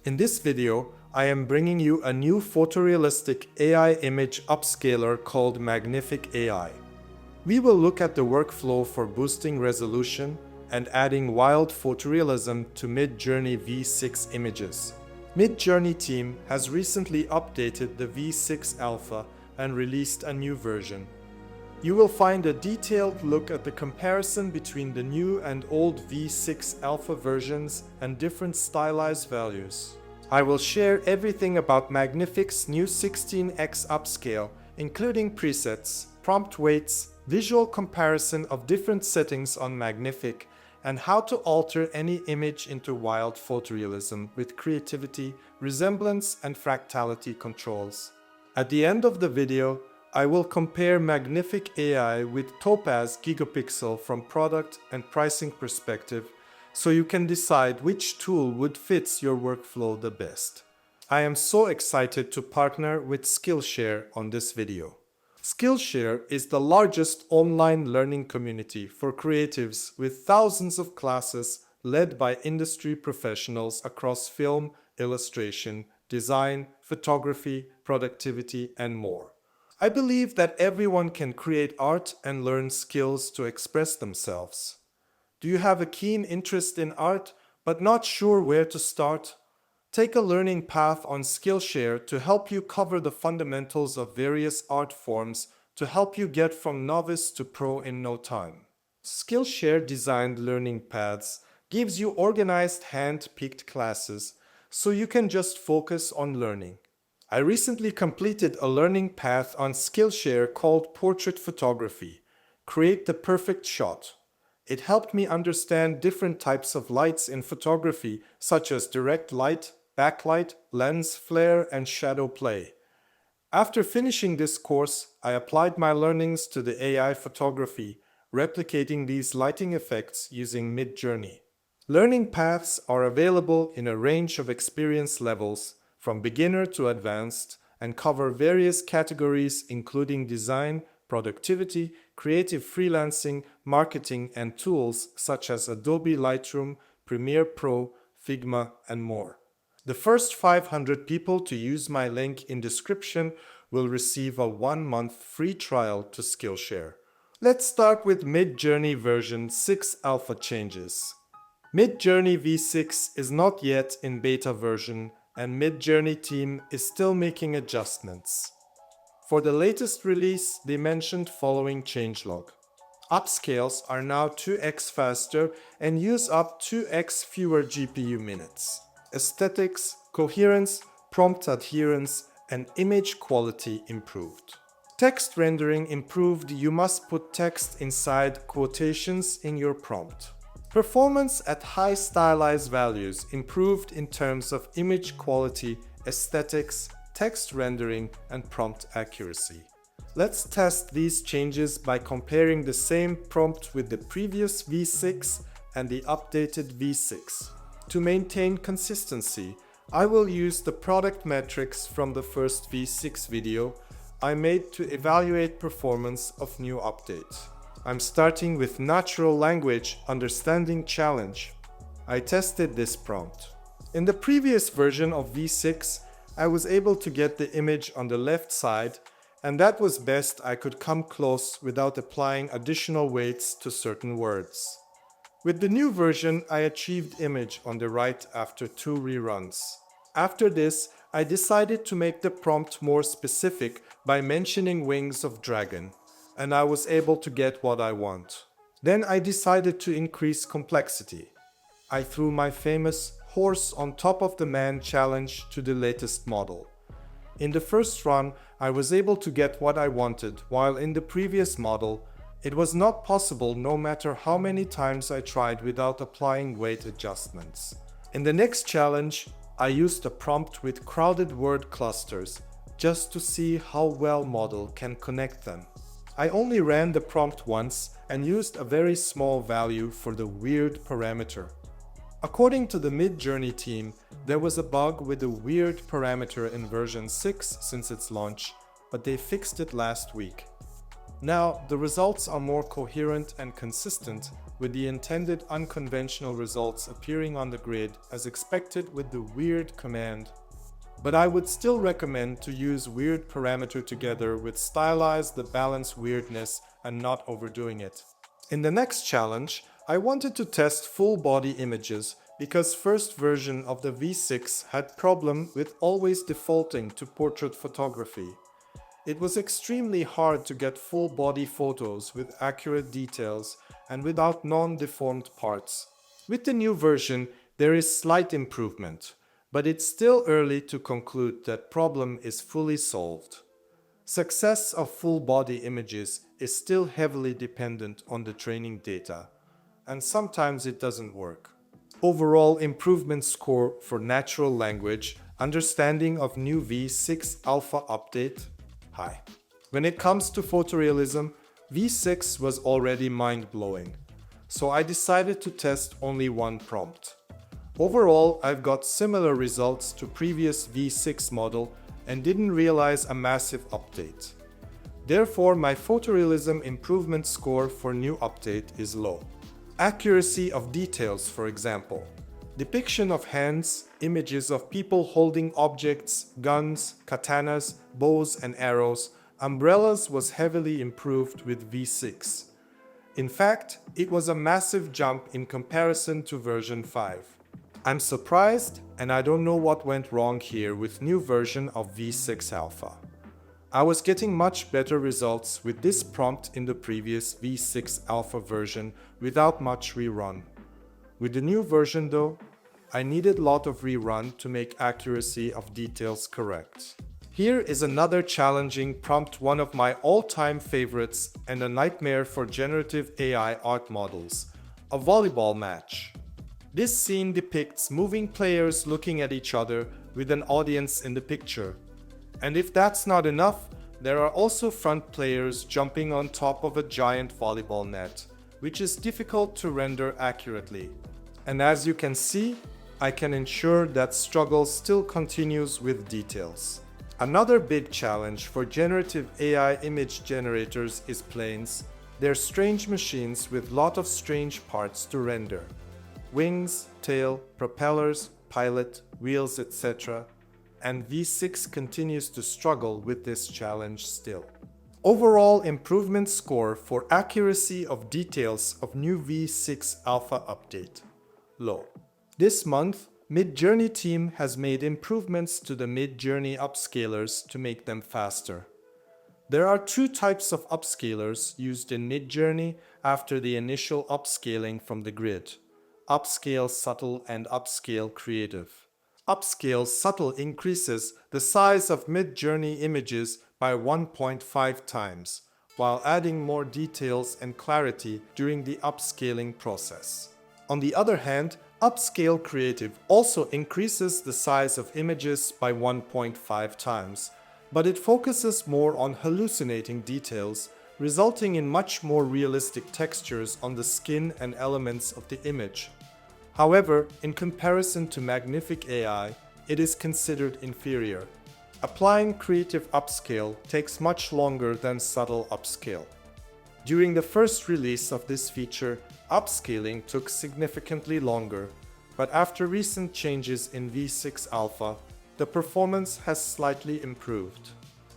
In this video, I am bringing you a new photorealistic AI image upscaler called Magnific AI. We will look at the workflow for boosting resolution and adding wild photorealism to Midjourney V6 images. Midjourney team has recently updated the V6 Alpha and released a new version. You will find a detailed look at the comparison between the new and old V6 Alpha versions and different Stylize values. I will share everything about Magnific's new 16x upscale, including presets, prompt weights, visual comparison of different settings on Magnific, and how to alter any image into wild photorealism with creativity, resemblance, and fractality controls. At the end of the video, I will compare Magnific AI with Topaz Gigapixel from product and pricing perspective, so you can decide which tool would fit your workflow the best. I am so excited to partner with Skillshare on this video. Skillshare is the largest online learning community for creatives with thousands of classes led by industry professionals across film, illustration, design, photography, productivity, and more. I believe that everyone can create art and learn skills to express themselves. Do you have a keen interest in art but not sure where to start? Take a learning path on Skillshare to help you cover the fundamentals of various art forms to help you get from novice to pro in no time. Skillshare designed learning paths gives you organized hand-picked classes so you can just focus on learning. I recently completed a learning path on Skillshare called Portrait Photography. Create the perfect shot. It helped me understand different types of lights in photography, such as direct light, backlight, lens flare, and shadow play. After finishing this course, I applied my learnings to the AI photography, replicating these lighting effects using Midjourney. Learning paths are available in a range of experience levels, from beginner to advanced, and cover various categories including design, productivity, creative freelancing, marketing, and tools such as Adobe Lightroom, Premiere Pro, Figma, and more. The first 500 people to use my link in description will receive a 1-month free trial to Skillshare. Let's start with Midjourney version 6 Alpha changes. Midjourney V6 is not yet in beta version, and Midjourney team is still making adjustments. For the latest release, they mentioned following changelog. Upscales are now 2x faster and use up 2x fewer GPU minutes. Aesthetics, coherence, prompt adherence, and image quality improved. Text rendering improved. You must put text inside quotations in your prompt. Performance at high Stylize values improved in terms of image quality, aesthetics, text rendering, and prompt accuracy. Let's test these changes by comparing the same prompt with the previous V6 and the updated V6. To maintain consistency, I will use the product metrics from the first V6 video I made to evaluate performance of new update. I'm starting with Natural Language Understanding Challenge. I tested this prompt. In the previous version of V6, I was able to get the image on the left side, and that was best I could come close without applying additional weights to certain words. With the new version, I achieved image on the right after 2 reruns. After this, I decided to make the prompt more specific by mentioning wings of dragon, and I was able to get what I want. Then I decided to increase complexity. I threw my famous horse on top of the man challenge to the latest model. In the first run, I was able to get what I wanted, while in the previous model, it was not possible no matter how many times I tried without applying weight adjustments. In the next challenge, I used a prompt with crowded word clusters just to see how well model can connect them. I only ran the prompt once and used a very small value for the weird parameter. According to the Midjourney team, there was a bug with the weird parameter in version 6 since its launch, but they fixed it last week. Now, the results are more coherent and consistent, with the intended unconventional results appearing on the grid as expected with the weird command. But I would still recommend to use weird parameter together with Stylize the balance weirdness and not overdoing it. In the next challenge, I wanted to test full body images because first version of the V6 had problem with always defaulting to portrait photography. It was extremely hard to get full body photos with accurate details and without non-deformed parts. With the new version, there is slight improvement, but it's still early to conclude that problem is fully solved. Success of full body images is still heavily dependent on the training data, and sometimes it doesn't work. Overall improvement score for natural language understanding of new V6 Alpha update, high. When it comes to photorealism, V6 was already mind-blowing, so I decided to test only one prompt. Overall, I've got similar results to previous V6 model and didn't realize a massive update. Therefore, my photorealism improvement score for new update is low. Accuracy of details, for example. Depiction of hands, images of people holding objects, guns, katanas, bows and arrows, umbrellas was heavily improved with V6. In fact, it was a massive jump in comparison to version 5. I'm surprised and I don't know what went wrong here with new version of V6 Alpha. I was getting much better results with this prompt in the previous V6 Alpha version without much rerun. With the new version though, I needed a lot of rerun to make accuracy of details correct. Here is another challenging prompt, one of my all-time favorites and a nightmare for generative AI art models, a volleyball match. This scene depicts moving players looking at each other with an audience in the picture. And if that's not enough, there are also front players jumping on top of a giant volleyball net, which is difficult to render accurately. And as you can see, I can ensure that struggle still continues with details. Another big challenge for generative AI image generators is planes. They're strange machines with lot of strange parts to render. Wings, tail, propellers, pilot, wheels, etc. And V6 continues to struggle with this challenge still. Overall improvement score for accuracy of details of new V6 Alpha update, low. This month, Midjourney team has made improvements to the Midjourney Upscalers to make them faster. There are two types of upscalers used in Midjourney after the initial upscaling from the grid: Upscale Subtle and Upscale Creative. Upscale Subtle increases the size of Midjourney images by 1.5 times, while adding more details and clarity during the upscaling process. On the other hand, Upscale Creative also increases the size of images by 1.5 times, but it focuses more on hallucinating details, resulting in much more realistic textures on the skin and elements of the image. However, in comparison to Magnific AI, it is considered inferior. Applying Creative Upscale takes much longer than Subtle Upscale. During the first release of this feature, upscaling took significantly longer, but after recent changes in V6 Alpha, the performance has slightly improved.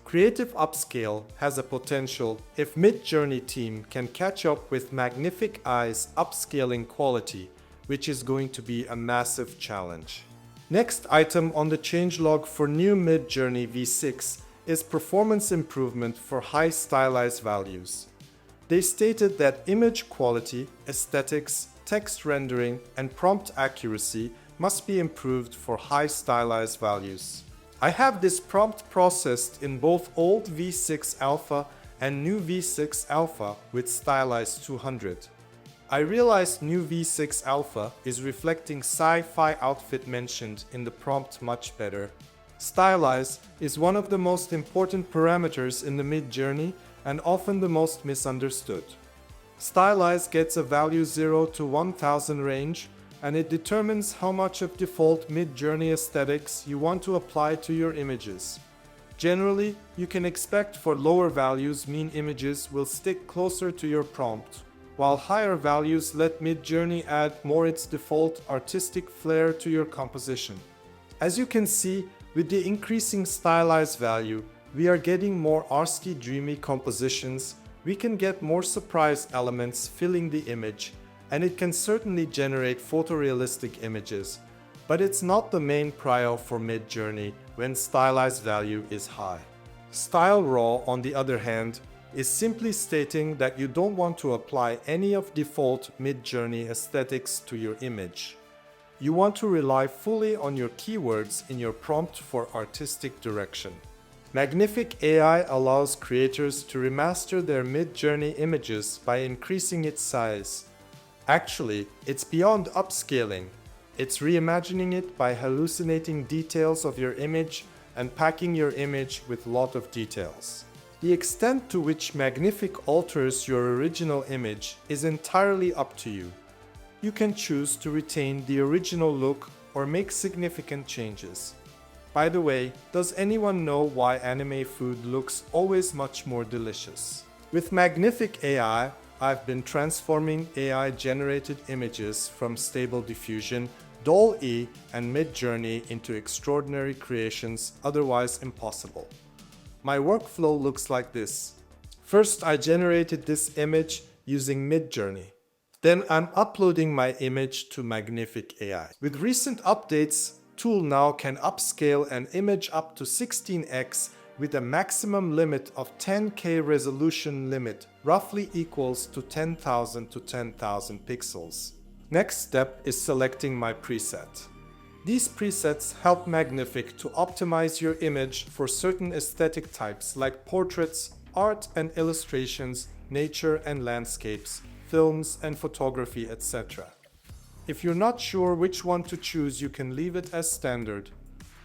Creative Upscale has a potential if Midjourney team can catch up with Magnific AI's upscaling quality, which is going to be a massive challenge. Next item on the changelog for new Midjourney V6 is performance improvement for high Stylize values. They stated that image quality, aesthetics, text rendering, and prompt accuracy must be improved for high Stylize values. I have this prompt processed in both old V6 Alpha and new V6 Alpha with Stylize 200. I realized new V6 Alpha is reflecting sci-fi outfit mentioned in the prompt much better. Stylize is one of the most important parameters in the Midjourney and often the most misunderstood. Stylize gets a value 0 to 1000 range, and it determines how much of default Midjourney aesthetics you want to apply to your images. Generally, you can expect for lower values mean images will stick closer to your prompt, while higher values let Midjourney add more its default artistic flair to your composition. As you can see, with the increasing Stylize value, we are getting more artsy dreamy compositions. We can get more surprise elements filling the image, and it can certainly generate photorealistic images, but it's not the main prio for Midjourney when Stylize value is high. Style Raw, on the other hand, is simply stating that you don't want to apply any of default Midjourney aesthetics to your image. You want to rely fully on your keywords in your prompt for artistic direction. Magnific AI allows creators to remaster their Midjourney images by increasing its size. Actually, it's beyond upscaling. It's reimagining it by hallucinating details of your image and packing your image with a lot of details. The extent to which Magnific alters your original image is entirely up to you. You can choose to retain the original look or make significant changes. By the way, does anyone know why anime food looks always much more delicious? With Magnific AI, I've been transforming AI-generated images from Stable Diffusion, DALL-E, and Midjourney into extraordinary creations otherwise impossible. My workflow looks like this. First, I generated this image using Midjourney. Then I'm uploading my image to Magnific AI. With recent updates, tool now can upscale an image up to 16x with a maximum limit of 10K resolution limit, roughly equals to 10,000 to 10,000 pixels. Next step is selecting my preset. These presets help Magnific to optimize your image for certain aesthetic types like portraits, art and illustrations, nature and landscapes, films and photography, etc. If you're not sure which one to choose, you can leave it as standard.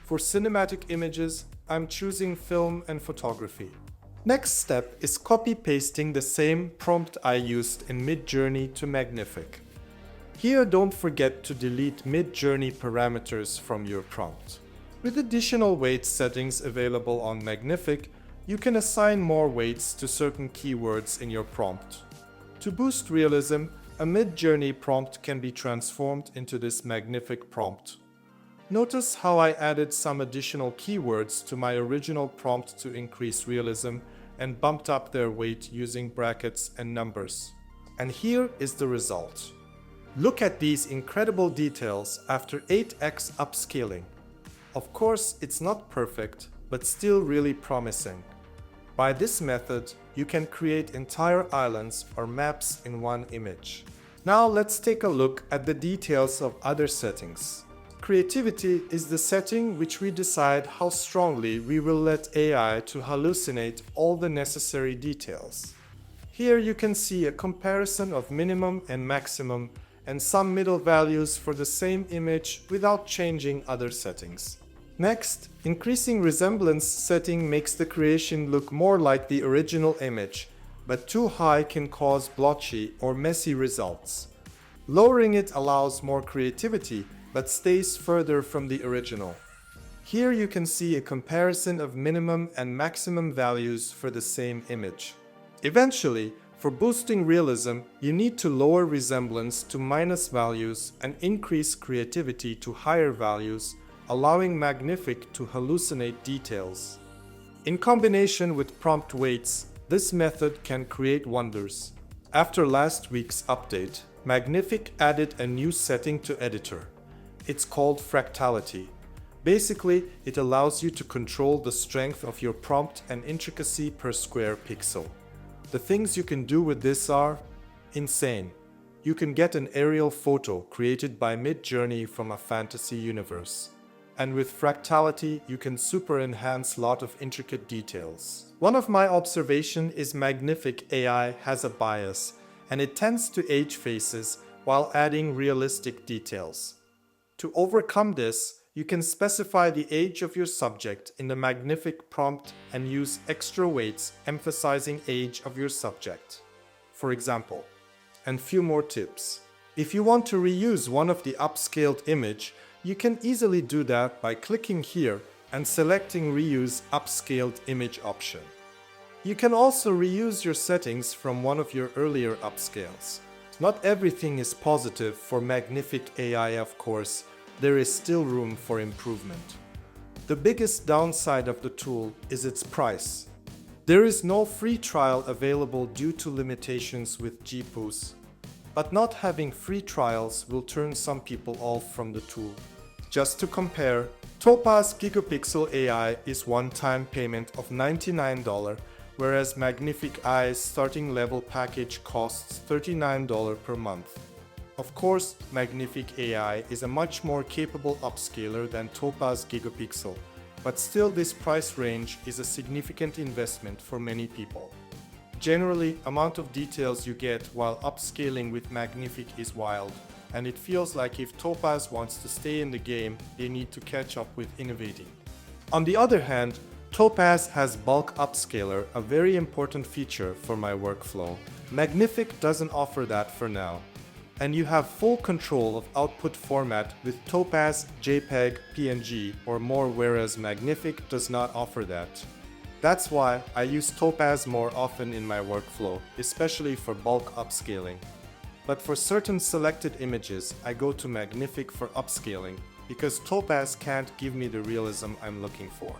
For cinematic images, I'm choosing film and photography. Next step is copy-pasting the same prompt I used in Midjourney to Magnific. Here, don't forget to delete Midjourney parameters from your prompt. With additional weight settings available on Magnific, you can assign more weights to certain keywords in your prompt. To boost realism, a Midjourney prompt can be transformed into this Magnific prompt. Notice how I added some additional keywords to my original prompt to increase realism and bumped up their weight using brackets and numbers. And here is the result. Look at these incredible details after 8x upscaling. Of course, it's not perfect, but still really promising. By this method, you can create entire islands or maps in one image. Now let's take a look at the details of other settings. Creativity is the setting which we decide how strongly we will let AI to hallucinate all the necessary details. Here you can see a comparison of minimum and maximum and some middle values for the same image without changing other settings. Next, increasing resemblance setting makes the creation look more like the original image, but too high can cause blotchy or messy results. Lowering it allows more creativity, but stays further from the original. Here you can see a comparison of minimum and maximum values for the same image. Eventually, for boosting realism, you need to lower resemblance to minus values and increase creativity to higher values, allowing Magnific to hallucinate details. In combination with prompt weights, this method can create wonders. After last week's update, Magnific added a new setting to Editor. It's called fractality. Basically, it allows you to control the strength of your prompt and intricacy per square pixel. The things you can do with this are insane. You can get an aerial photo created by Midjourney from a fantasy universe. And with fractality, you can super enhance a lot of intricate details. One of my observations is Magnific AI has a bias, and it tends to age faces while adding realistic details. To overcome this, you can specify the age of your subject in the Magnific prompt and use extra weights emphasizing age of your subject. For example, and few more tips. If you want to reuse one of the upscaled image, you can easily do that by clicking here and selecting Reuse Upscaled Image option. You can also reuse your settings from one of your earlier upscales. Not everything is positive for Magnific AI, of course. There is still room for improvement. The biggest downside of the tool is its price. There is no free trial available due to limitations with GPUs. But not having free trials will turn some people off from the tool. Just to compare, Topaz Gigapixel AI is one-time payment of $99, whereas Magnific AI's starting level package costs $39 per month. Of course, Magnific AI is a much more capable upscaler than Topaz Gigapixel, but still this price range is a significant investment for many people. Generally, amount of details you get while upscaling with Magnific is wild, and it feels like if Topaz wants to stay in the game, they need to catch up with innovating. On the other hand, Topaz has Bulk Upscaler, a very important feature for my workflow. Magnific doesn't offer that for now. And you have full control of output format with Topaz, JPEG, PNG, or more, whereas Magnific does not offer that. That's why I use Topaz more often in my workflow, especially for bulk upscaling. But for certain selected images, I go to Magnific for upscaling, because Topaz can't give me the realism I'm looking for.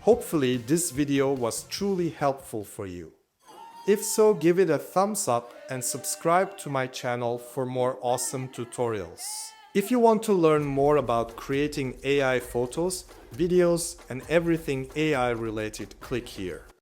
Hopefully this video was truly helpful for you. If so, give it a thumbs up and subscribe to my channel for more awesome tutorials. If you want to learn more about creating AI photos, videos, and everything AI related, click here.